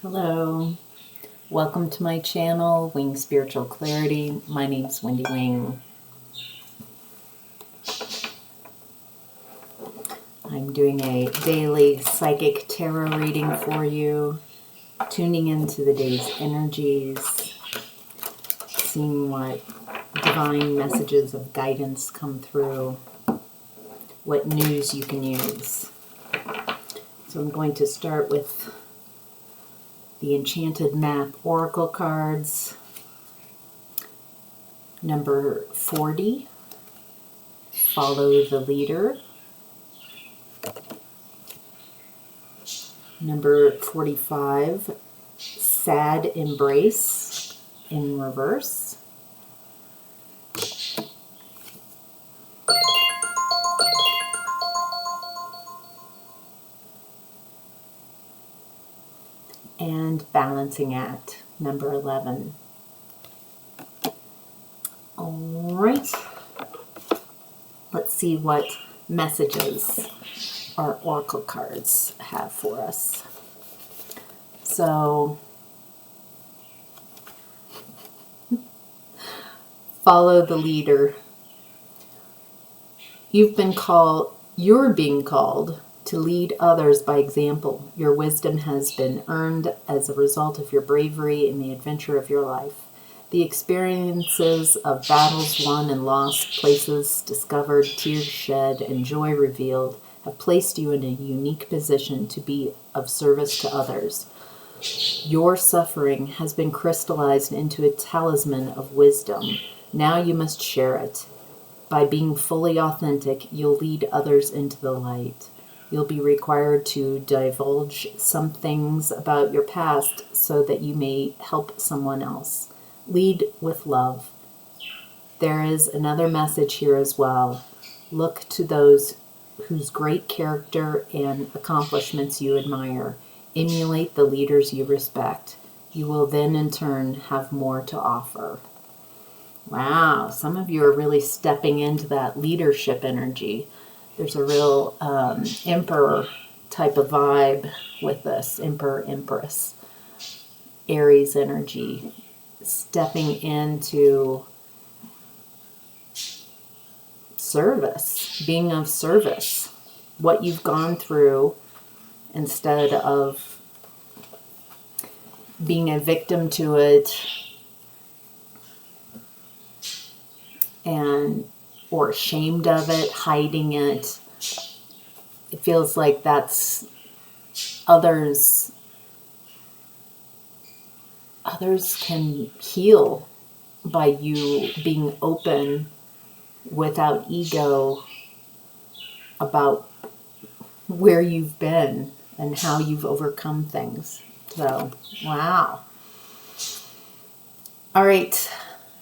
Hello, welcome to my channel, Wing Spiritual Clarity. My name's Wendy Wing. I'm doing a daily psychic tarot reading for you, tuning into the day's energies, seeing what divine messages of guidance come through, what news you can use. So I'm going to start with the Enchanted Map Oracle cards. Number 40, Follow the Leader. Number 45, Sad Embrace in reverse. And Balancing Act, number 11. All right, let's see what messages our oracle cards have for us. So, follow the leader. You're being called to lead others by example. Your wisdom has been earned as a result of your bravery in the adventure of your life. The experiences of battles won and lost, places discovered, tears shed, and joy revealed have placed you in a unique position to be of service to others. Your suffering has been crystallized into a talisman of wisdom. Now you must share it. By being fully authentic, you'll lead others into the light. You'll be required to divulge some things about your past so that you may help someone else. Lead with love. There is another message here as well. Look to those whose great character and accomplishments you admire. Emulate the leaders you respect. You will then in turn have more to offer. Wow, some of you are really stepping into that leadership energy. There's a real emperor type of vibe with this, emperor, empress, Aries energy, stepping into service, being of service, what you've gone through instead of being a victim to it or ashamed of it, hiding it. It feels like that's others can heal by you being open without ego about where you've been and how you've overcome things. So, wow. All right.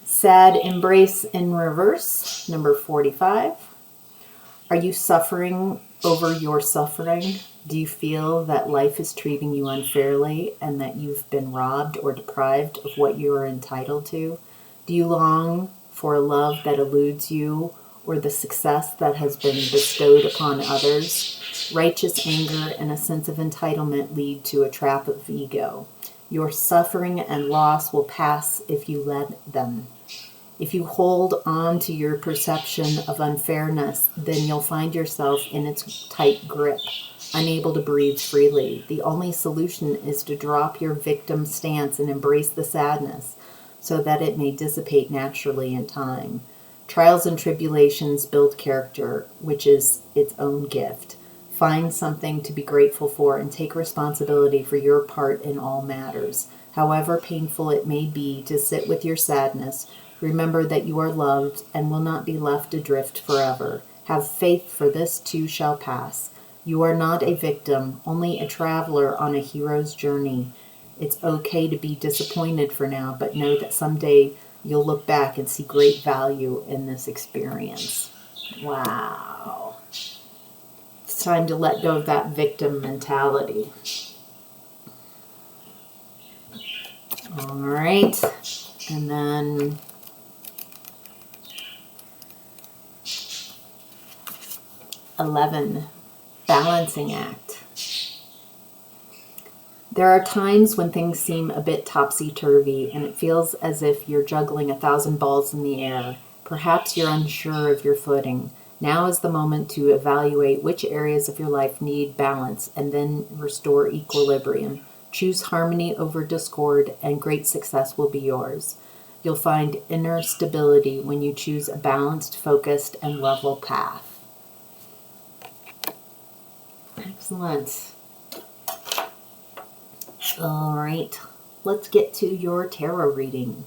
Sad Embrace in reverse, number 45. Are you suffering over your suffering? Do you feel that life is treating you unfairly and that you've been robbed or deprived of what you are entitled to? Do you long for a love that eludes you or the success that has been bestowed upon others? Righteous anger and a sense of entitlement lead to a trap of ego. Your suffering and loss will pass if you let them. If you hold on to your perception of unfairness, then you'll find yourself in its tight grip, unable to breathe freely. The only solution is to drop your victim stance and embrace the sadness so that it may dissipate naturally in time. Trials and tribulations build character, which is its own gift. Find something to be grateful for and take responsibility for your part in all matters. However painful it may be to sit with your sadness, remember that you are loved and will not be left adrift forever. Have faith, for this too shall pass. You are not a victim, only a traveler on a hero's journey. It's okay to be disappointed for now, but know that someday you'll look back and see great value in this experience. Wow. It's time to let go of that victim mentality. All right. And then Balancing Act. There are times when things seem a bit topsy-turvy and it feels as if you're juggling 1,000 balls in the air. Perhaps you're unsure of your footing. Now is the moment to evaluate which areas of your life need balance and then restore equilibrium. Choose harmony over discord and great success will be yours. You'll find inner stability when you choose a balanced, focused, and level path. Excellent. All right, let's get to your tarot reading.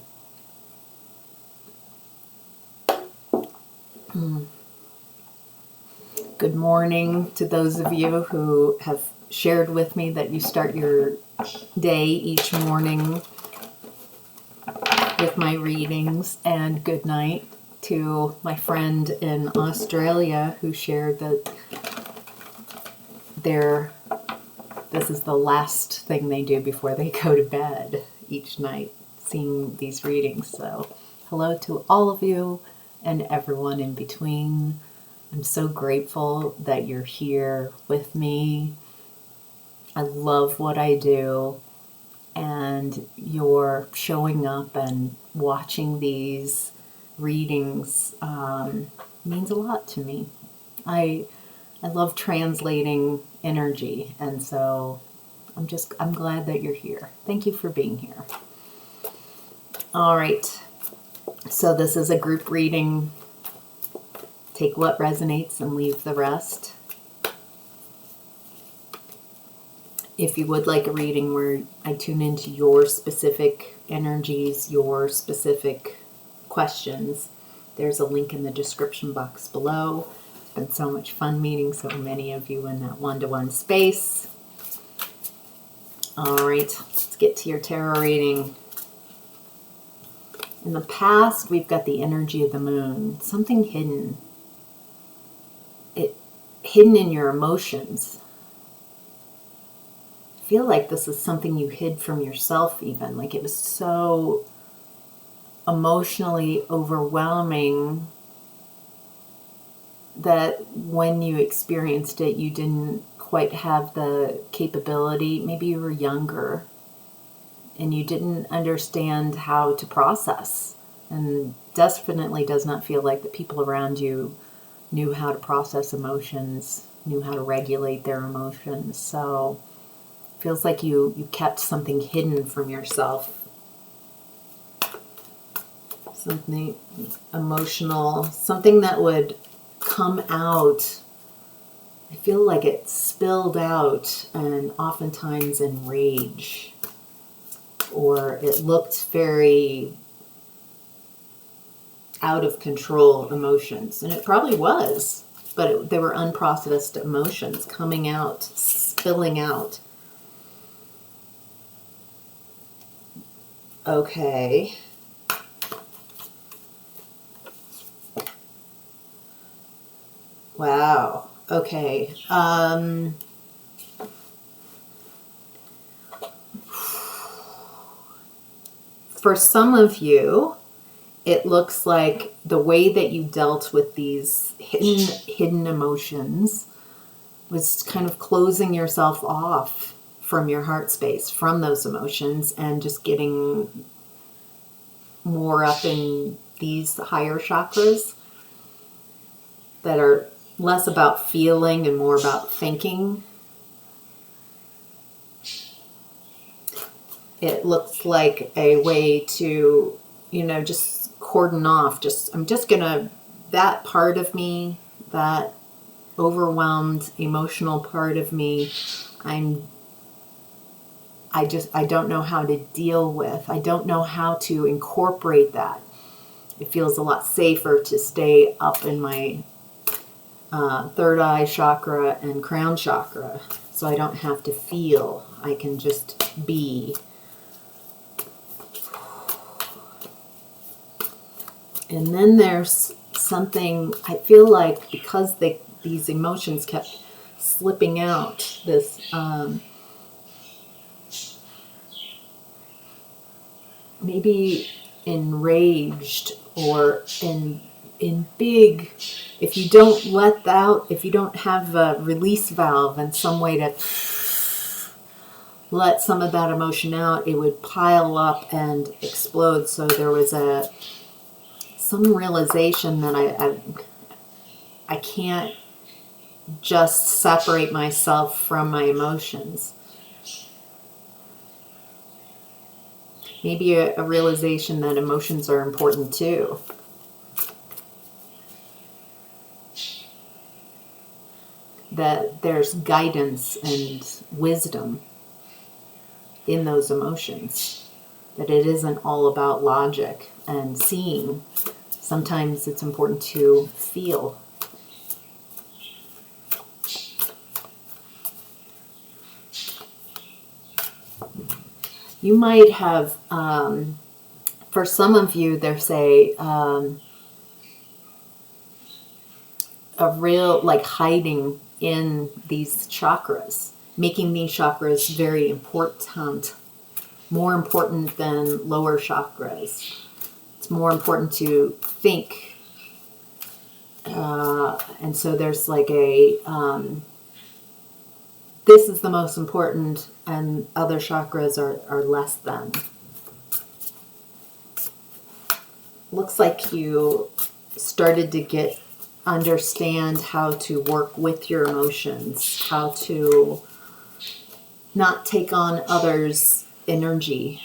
Good morning to those of you who have shared with me that you start your day each morning with my readings, and good night to my friend in Australia who shared that this is the last thing they do before they go to bed each night, seeing these readings. So hello to all of you and everyone in between. I'm so grateful that you're here with me. I love what I do, and you're showing up and watching these readings means a lot to me. I love translating energy, and so I'm glad that you're here. Thank you for being here. All right, so this is a group reading. Take what resonates and leave the rest. If you would like a reading where I tune into your specific energies, your specific questions, there's a link in the description box below. It's been so much fun meeting so many of you in that one-to-one space. All right, let's get to your tarot reading. In the past, we've got the energy of the moon, something hidden. Hidden in your emotions. I feel like this is something you hid from yourself even. Like it was so emotionally overwhelming that when you experienced it, you didn't quite have the capability. Maybe you were younger and you didn't understand how to process. And definitely does not feel like the people around you knew how to process emotions, knew how to regulate their emotions. So it feels like you kept something hidden from yourself. Something emotional, something that would come out. I feel like it spilled out, and oftentimes in rage, or it looked very out of control emotions, and it probably was, but they were unprocessed emotions coming out, spilling out. Okay. Wow. Okay. For some of you, it looks like the way that you dealt with these hidden emotions was kind of closing yourself off from your heart space, from those emotions, and just getting more up in these higher chakras that are less about feeling and more about thinking. It looks like a way to, just cordon off. I'm just gonna, that part of me, that overwhelmed emotional part of me, I don't know how to deal with. I don't know how to incorporate that. It feels a lot safer to stay up in my third eye chakra and crown chakra, so I don't have to feel. I can just be. And then there's something, I feel like, because these emotions kept slipping out, this maybe enraged or in big, if you don't let out, if you don't have a release valve and some way to let some of that emotion out, it would pile up and explode. So there was some realization that I can't just separate myself from my emotions. Maybe a realization that emotions are important too. That there's guidance and wisdom in those emotions. That it isn't all about logic and seeing. Sometimes it's important to feel. You might have, for some of you, there's a real, like, hiding in these chakras, making these chakras very important, more important than lower chakras. It's more important to think. And so there's like this is the most important, and other chakras are less than. Looks like you started to understand how to work with your emotions, how to not take on others' energy.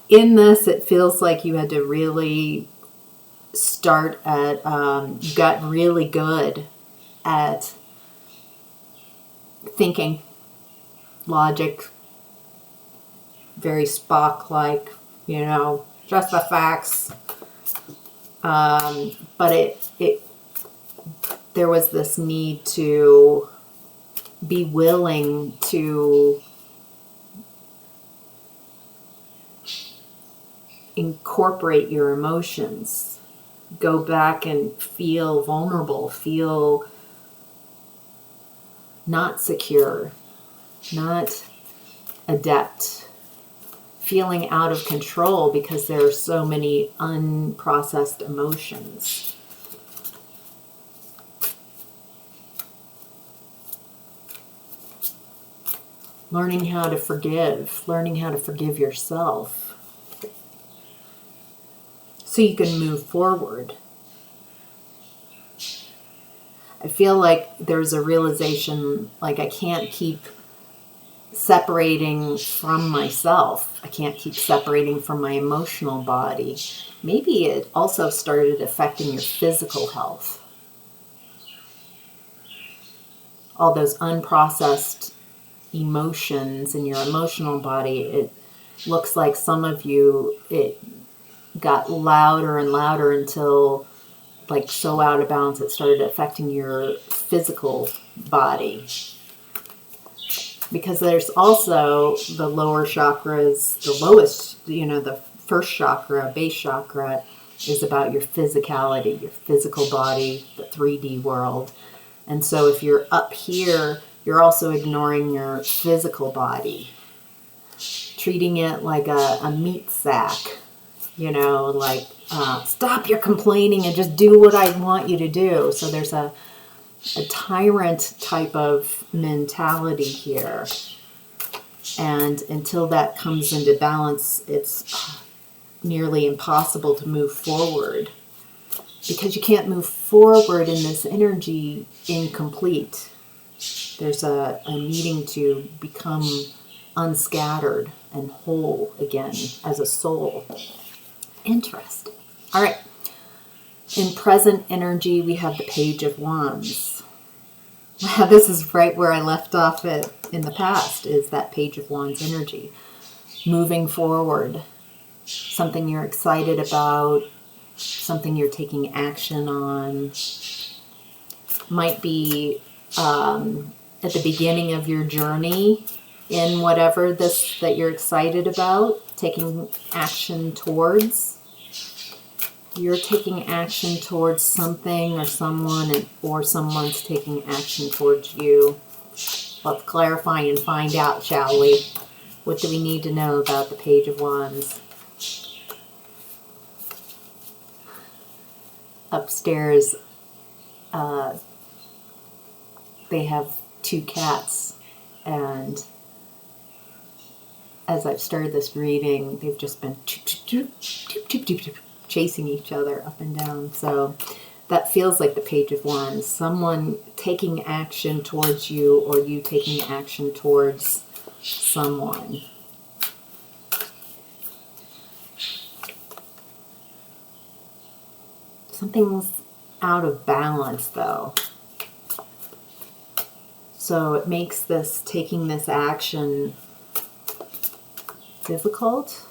In this, it feels like you had to really start at, you got really good at thinking, logic, very Spock-like, just the facts. But there was this need to be willing to incorporate your emotions, go back and feel vulnerable, feel not secure, not adept, feeling out of control because there are so many unprocessed emotions. Learning how to forgive yourself. So you can move forward. I feel like there's a realization, like I can't keep separating from myself. I can't keep separating from my emotional body. Maybe it also started affecting your physical health. All those unprocessed emotions in your emotional body, it looks like some of you, it got louder and louder until, like, so out of balance it started affecting your physical body. Because there's also the lower chakras, the lowest, the first chakra, base chakra, is about your physicality, your physical body, the 3D world. And so if you're up here, you're also ignoring your physical body, treating it like a meat sack. Stop your complaining and just do what I want you to do. So there's a tyrant type of mentality here. And until that comes into balance, it's nearly impossible to move forward. Because you can't move forward in this energy incomplete. There's a needing to become unscattered and whole again as a soul. Interesting. All right. In present energy, we have the Page of Wands. Wow, this is right where I left off in the past, is that Page of Wands energy. Moving forward. Something you're excited about. Something you're taking action on. Might be at the beginning of your journey in whatever that you're excited about, taking action towards. You're taking action towards something or someone, or someone's taking action towards you. Let's clarify and find out, shall we? What do we need to know about the Page of Wands? upstairs, they have 2 cats, and as I've started this reading, they've just been chasing each other up and down. So that feels like the Page of Wands. Someone taking action towards you, or you taking action towards someone. Something's out of balance, though. So it makes this, taking this action, difficult.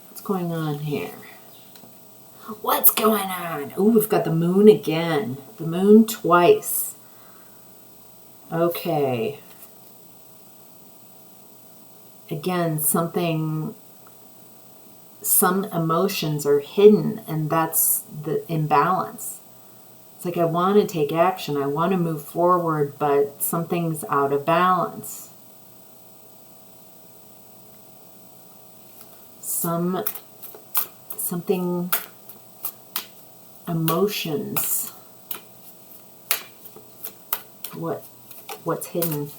What's going on here? What's going on? Oh, we've got the moon again. The moon twice. Okay. Again, some emotions are hidden, and that's the imbalance. It's like, I want to take action, I want to move forward, but something's out of balance. Something, emotions. What's hidden?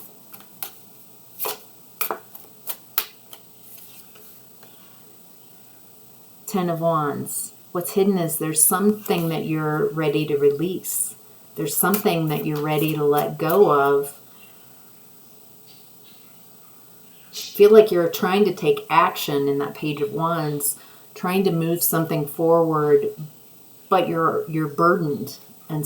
Ten of Wands. What's hidden is there's something that you're ready to release. There's something that you're ready to let go of. Feel like you're trying to take action in that Page of Wands, trying to move something forward, but you're burdened. And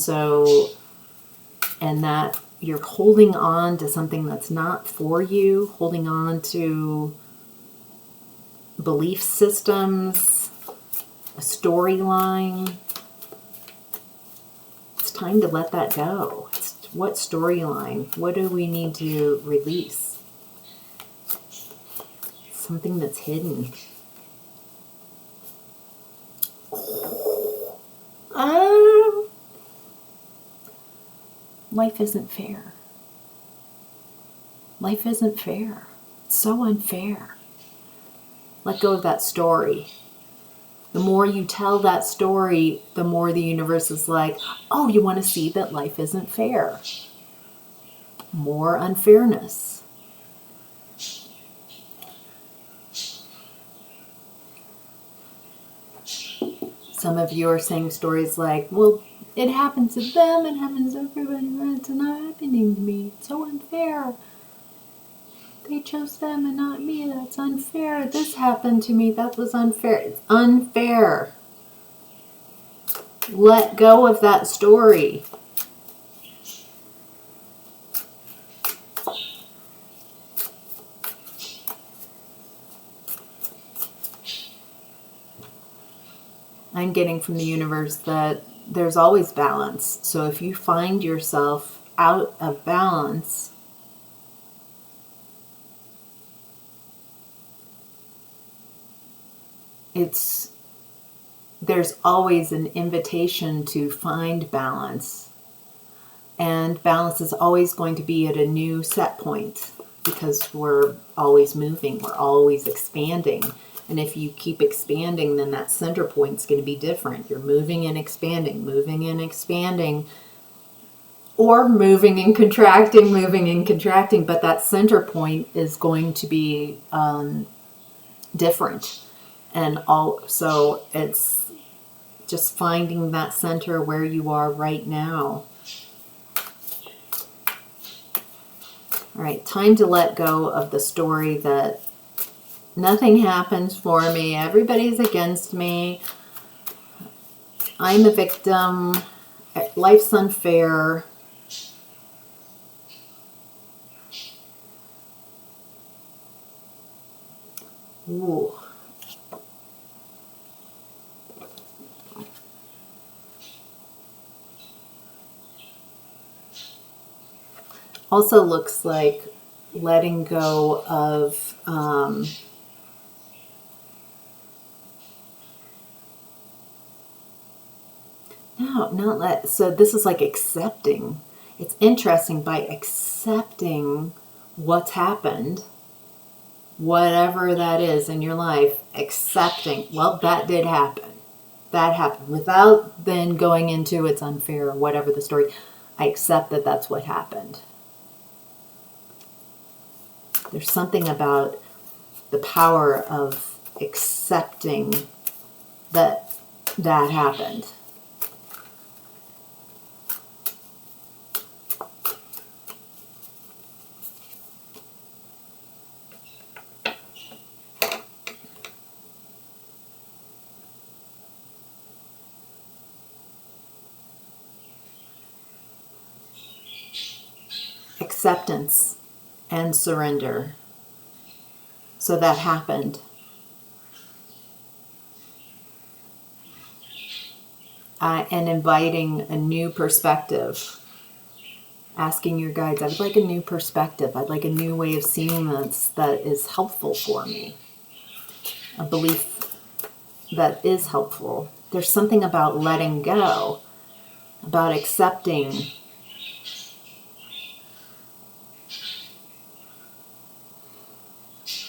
that you're holding on to something that's not for you, holding on to belief systems, a storyline. It's time to let that go. What storyline? What do we need to release? Something that's hidden. Life isn't fair. Life isn't fair. It's so unfair. Let go of that story. The more you tell that story, the more the universe is like, oh, you want to see that life isn't fair. More unfairness. Some of you are saying stories like, well, it happens to them, it happens to everybody, but it's not happening to me. It's so unfair. They chose them and not me. That's unfair. This happened to me. That was unfair. It's unfair. Let go of that story. I'm getting from the universe that there's always balance. So if you find yourself out of balance, there's always an invitation to find balance. And balance is always going to be at a new set point, because we're always moving, we're always expanding. And if you keep expanding, then that center point's going to be different. You're moving and expanding, or moving and contracting, but that center point is going to be different. And so it's just finding that center where you are right now. All right, time to let go of the story that nothing happens for me, everybody's against me, I'm a victim, life's unfair. Ooh. Also looks like letting go of so this is like accepting. It's interesting, by accepting what's happened, whatever that is in your life, accepting, well, that did happen. that happened. Without then going into it's unfair or whatever the story, I accept that that's what happened. There's something about the power of accepting that that happened. Acceptance and surrender. So that happened. And inviting a new perspective. Asking your guides, I'd like a new perspective. I'd like a new way of seeing this that is helpful for me. A belief that is helpful. There's something about letting go, about accepting.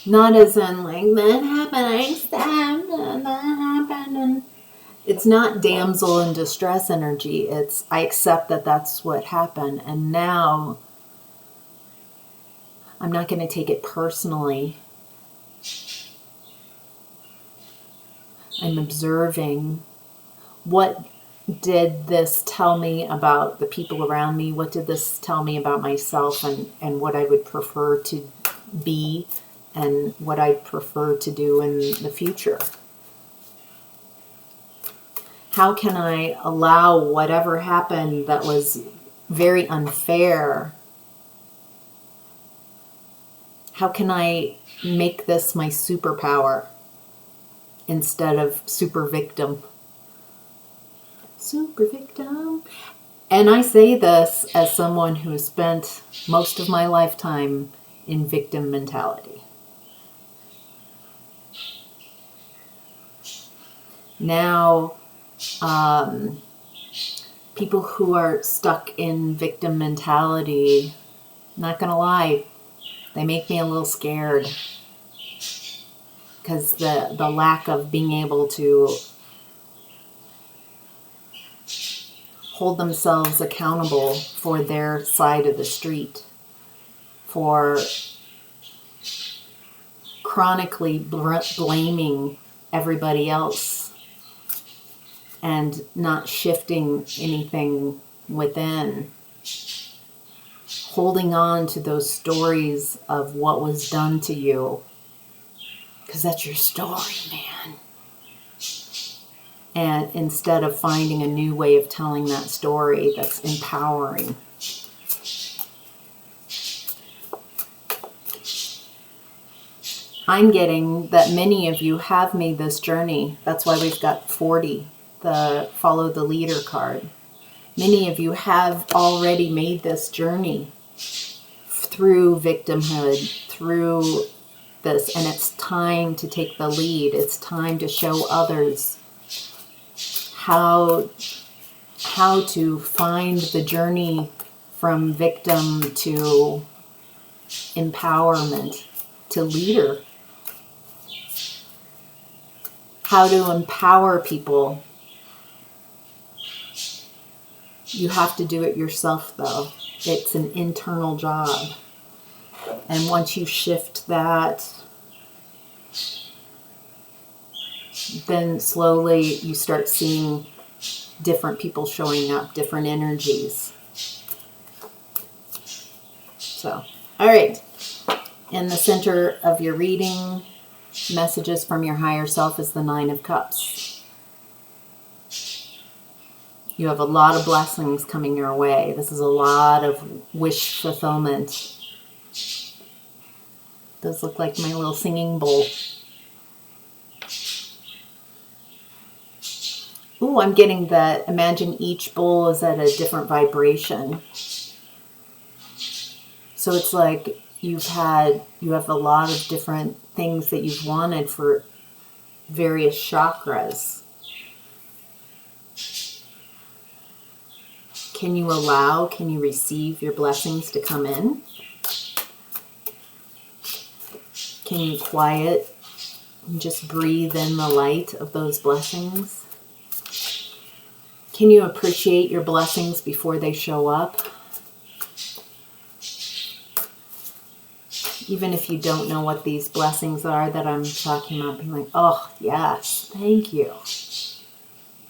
Not as in like, that happened, I accept, and that happened. And it's not damsel in distress energy. It's, I accept that that's what happened. And now I'm not going to take it personally. I'm observing, what did this tell me about the people around me? What did this tell me about myself and what I would prefer to be and what I'd prefer to do in the future? How can I allow whatever happened that was very unfair? How can I make this my superpower instead of super victim? Super victim. And I say this as someone who has spent most of my lifetime in victim mentality. Now, people who are stuck in victim mentality, not gonna lie, they make me a little scared, because the lack of being able to hold themselves accountable for their side of the street, for chronically blaming everybody else and not shifting anything within, holding on to those stories of what was done to you, because that's your story, man. And instead of finding a new way of telling that story that's empowering. I'm getting that many of you have made this journey. That's why we've got 40, the follow the leader card. Many of you have already made this journey through victimhood, through this, and it's time to take the lead. It's time to show others how to find the journey from victim to empowerment to leader. How to empower people. You have to do it yourself, though. It's an internal job. And once you shift that, then slowly you start seeing different people showing up, different energies. So, all right. In the center of your reading, messages from your higher self is the 9 of Cups. You have a lot of blessings coming your way. This is a lot of wish fulfillment. Those look like my little singing bowl. Ooh, I'm getting that. Imagine each bowl is at a different vibration. So it's like you have a lot of different things that you've wanted for various chakras. Can you receive your blessings to come in? Can you quiet and just breathe in the light of those blessings? Can you appreciate your blessings before they show up? Even if you don't know what these blessings are that I'm talking about, being like, oh, yes, thank you.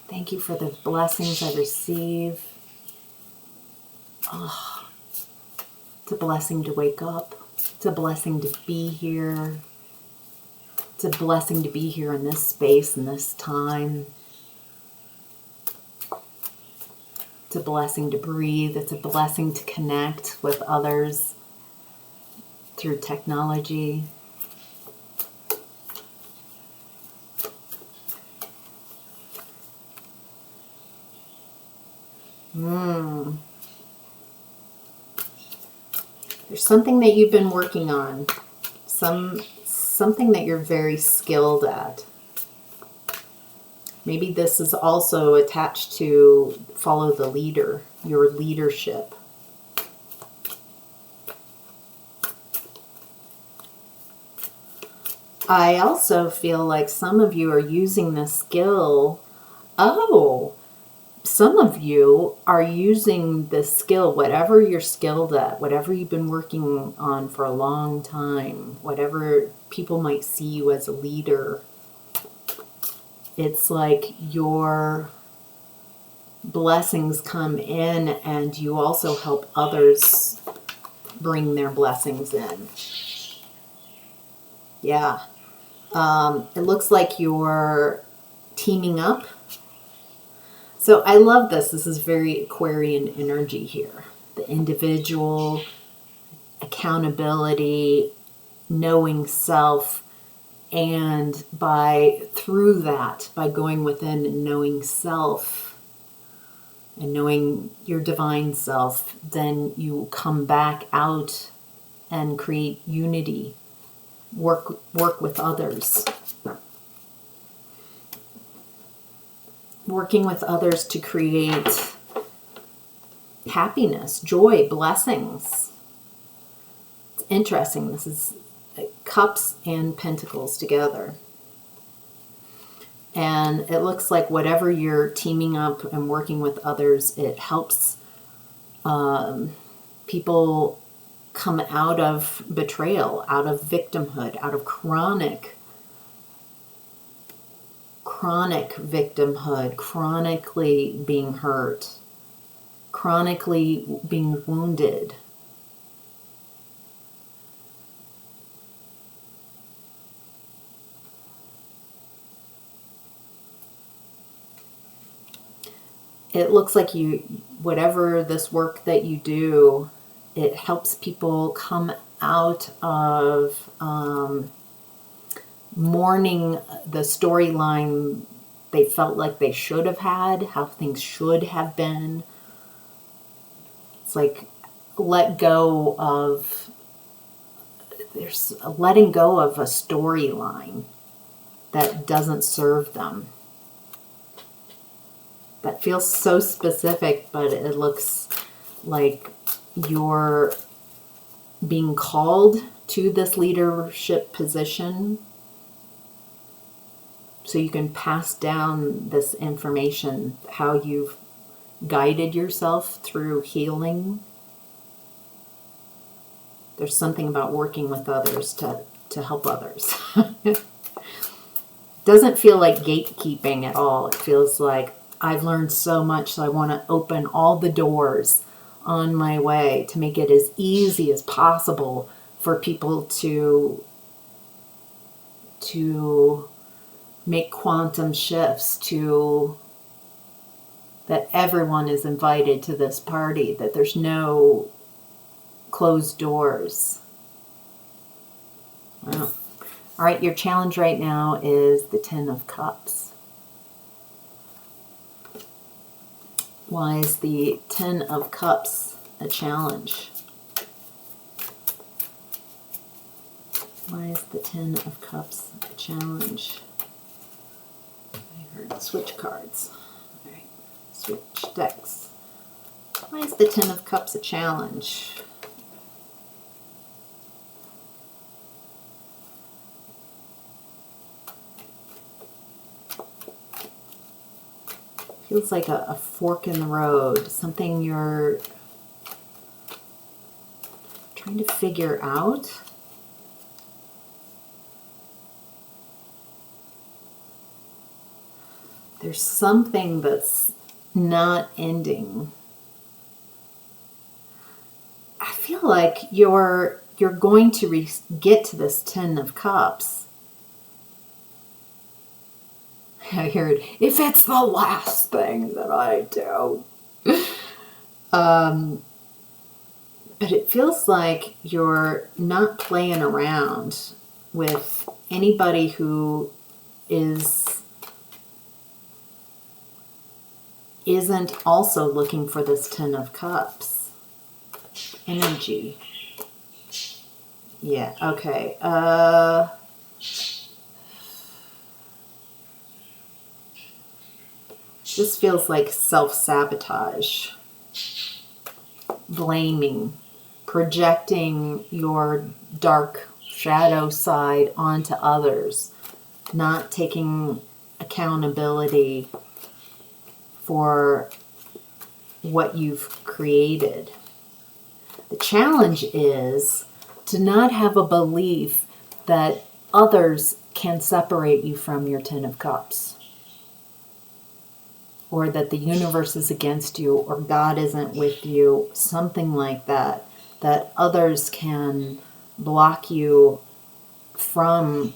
Thank you for the blessings I receive. Oh, it's a blessing to wake up. It's a blessing to be here. It's a blessing to be here in this space and this time. It's a blessing to breathe. It's a blessing to connect with others through technology. There's something that you've been working on. Something that you're very skilled at. Maybe this is also attached to follow the leader, your leadership. I also feel like some of you are using this skill. Oh, some of you are using this skill, whatever you're skilled at, whatever you've been working on for a long time, whatever people might see you as a leader. It's like your blessings come in and you also help others bring their blessings in. Yeah. It looks like you're teaming up. So I love this. This is very Aquarian energy here. The individual, accountability, knowing self, and through that, by going within and knowing self and knowing your divine self, then you come back out and create unity, work with others. Working with others to create happiness, joy, blessings. It's interesting. This is cups and pentacles together. And it looks like whatever you're teaming up and working with others, it helps people come out of betrayal, out of victimhood, out of chronic victimhood, chronically being hurt, chronically being wounded. It looks like whatever this work that you do, it helps people come out of mourning the storyline they felt like they should have had, how things should have been. It's like letting go of a storyline that doesn't serve them. That feels so specific, but it looks like you're being called to this leadership position so you can pass down this information, how you've guided yourself through healing. There's something about working with others to help others. Doesn't feel like gatekeeping at all. It feels like I've learned so much, so I want to open all the doors on my way to make it as easy as possible for people to make quantum shifts, that everyone is invited to this party, that there's no closed doors. Wow. All right, your challenge right now is the 10 of Cups. Why is the 10 of Cups a challenge? Why is the 10 of Cups a challenge? I heard switch cards. All right, switch decks. Why is the 10 of Cups a challenge? Feels like a fork in the road, something you're trying to figure out. There's something that's not ending. I feel like you're going to get to this Ten of Cups. I heard, if it's the last thing that I do. But it feels like you're not playing around with anybody who isn't also looking for this Ten of Cups energy. Yeah, okay. This feels like self-sabotage, blaming, projecting your dark shadow side onto others, not taking accountability for what you've created. The challenge is to not have a belief that others can separate you from your Ten of Cups, or that the universe is against you, or God isn't with you, something like that, that others can block you from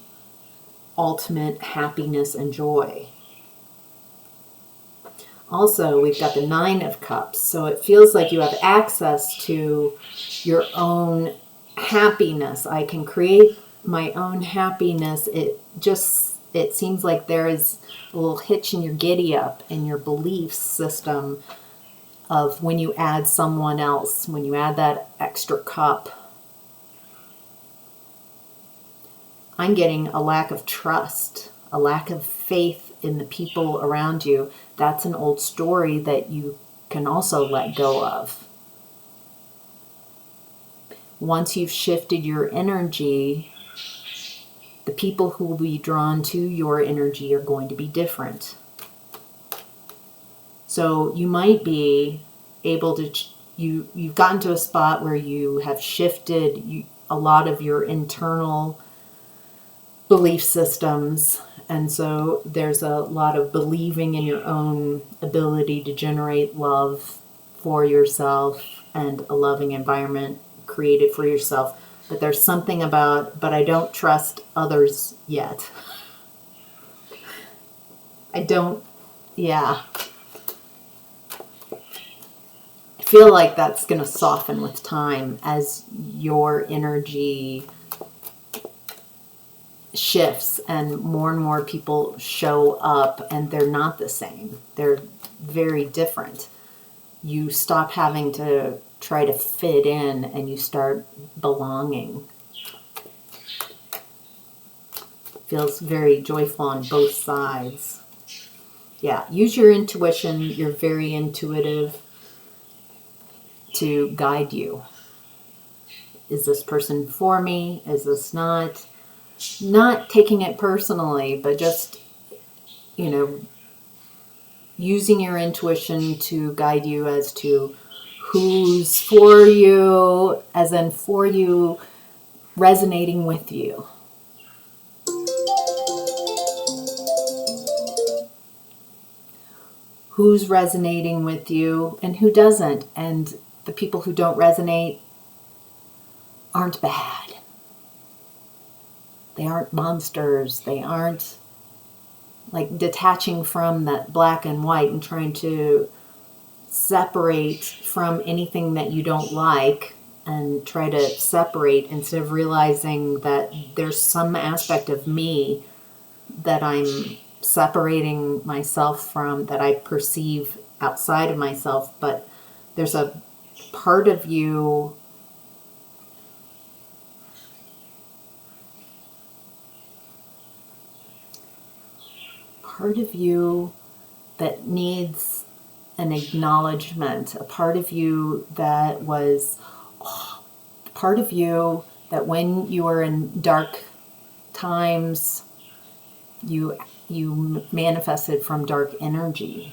ultimate happiness and joy. Also, we've got the Nine of Cups, so it feels like you have access to your own happiness. I can create my own happiness. It seems like there is a little hitch in your giddy up in your belief system of when you add someone else, when you add that extra cup. I'm getting a lack of trust, a lack of faith in the people around you. That's an old story that you can also let go of. Once you've shifted your energy, the people who will be drawn to your energy are going to be different. So you might be able to, you've gotten to a spot where you have shifted a lot of your internal belief systems. And so there's a lot of believing in your own ability to generate love for yourself and a loving environment created for yourself. But there's something about, but I don't trust others yet. Yeah. I feel like that's going to soften with time as your energy shifts and more people show up, and they're not the same. They're very different. You stop having to try to fit in and you start belonging. Feels very joyful on both sides. Yeah, use your intuition. You're very intuitive to guide you. Is this person for me? Is this not? Not taking it personally, but just, using your intuition to guide you as to who's for you, as in for you, resonating with you. Who's resonating with you and who doesn't. And the people who don't resonate aren't bad. They aren't monsters. They aren't like detaching from that black and white and trying to separate from anything that you don't like and try to separate instead of realizing that there's some aspect of me that I'm separating myself from, that I perceive outside of myself. But there's a part of you that needs an acknowledgement, a part of you that was, part of you that when you were in dark times, you manifested from dark energy.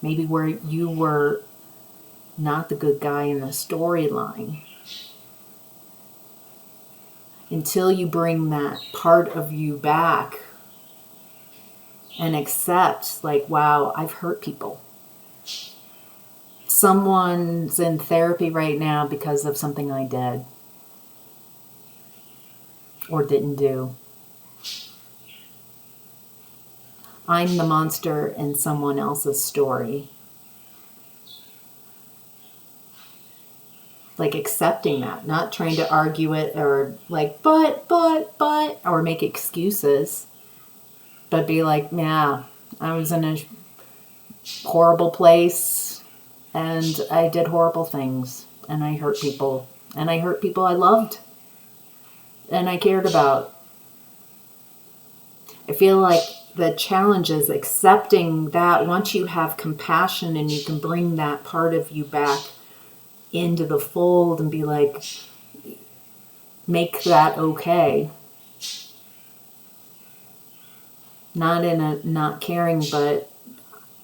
maybe where you were not the good guy in the storyline. Until you bring that part of you back and accept, like, wow, I've hurt people. Someone's in therapy right now because of something I did or didn't do. I'm the monster in someone else's story. Like accepting that, not trying to argue it or like, but, or make excuses, but be like, yeah, I was in a horrible place and I did horrible things and I hurt people and I hurt people I loved and I cared about. I feel like the challenge is accepting that once you have compassion and you can bring that part of you back into the fold and be like, make that okay. Not in a not caring, but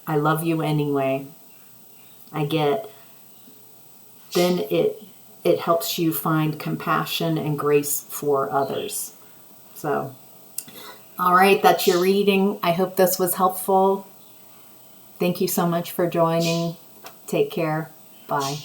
I love you anyway. I get. Then it helps you find compassion and grace for others. So, all right, that's your reading. I hope this was helpful. Thank you so much for joining. Take care. Bye.